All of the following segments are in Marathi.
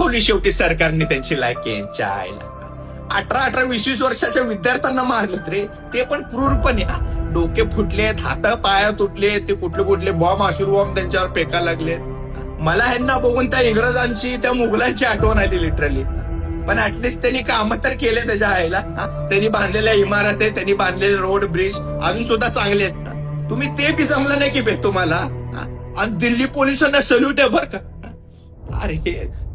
वाचवली शेवटी सरकारने त्यांची लायकी आईला. 18-18, 20-20 वर्षाच्या विद्यार्थ्यांना मारलेत रे, ते पण क्रूरपणे. डोके फुटलेत, हात पाया तुटले, ते कुठले कुठले बॉम्ब, आशुर बॉम्ब त्यांच्यावर फेकायला लागलेत. मला ह्यांना बघून त्या इंग्रजांची, त्या मुघलांची आठवण आली लिटरली. पण ऍटलिस्ट त्यांनी कामं तर केले त्याच्या आईला. त्यांनी बांधलेल्या इमारती, त्यांनी बांधलेले रोड, ब्रिज अजून सुद्धा चांगले आहेत. तुम्ही ते बी जमलं नाही की बे तुम्हाला. आणि दिल्ली पोलिसांना सल्यूट आहे बरं का. अरे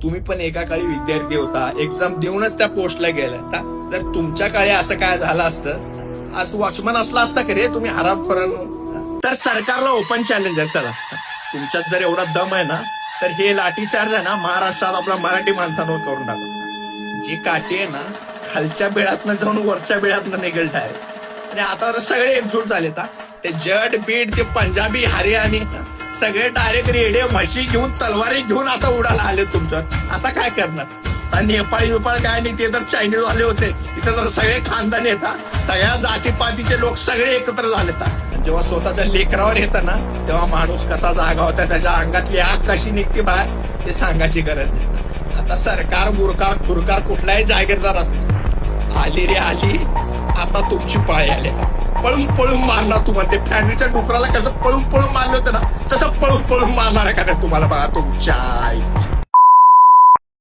तुम्ही पण एका काळी विद्यार्थी होता, एक्झाम देऊनच त्या पोस्टला गेला. तर तुमच्या काळी असं काय झालं असतं, आज वॉचमन असला असता की रे तुम्ही हरामखोरांनो. तर सरकारला ओपन चॅलेंज आहे, चला तुमच्यात जर एवढा दम आहे ना, तर हे लाठीचार्ज आहे ना महाराष्ट्रात आपल्या मराठी माणसांवर करून टाका. जी काठी आहे ना खालच्या बेळातनं जाऊन वरच्या बेळातनं निघेल डायरेक्ट. आणि आता तर सगळे एकजूट झाले. ते जट बीट, ते पंजाबी, हरियाणी सगळे डायरेक्ट रेडे म्हशी घेऊन, तलवारी घेऊन आता उडाला आले तुमच्यावर. आता काय करणार. नेपाळी विपाळ काय नाही, ते तर चायनीज वाले होते. इथं तर सगळे खानदानी येतात, सगळ्या जातीपातीचे लोक सगळे एकत्र झालेत. जेव्हा स्वतःच्या लेकरावर येतं ना, तेव्हा माणूस कसा जागा होता, त्याच्या अंगातली आग कशी निघते बाहेर ते सांगायची गरज नाही. आता सरकार बुरकार फुरकार कुठलाही जागीरदार असतो, आली रे आली, आता तुमची पाळी आली. पळून पळून मारणार तुम्हाला. ते फॅक्टरीच्या डुकराला कसं पळून पळून मारलं होतं ना, तसं पळून पळून मारणार आहे का तुम्हाला बघा तुमच्या.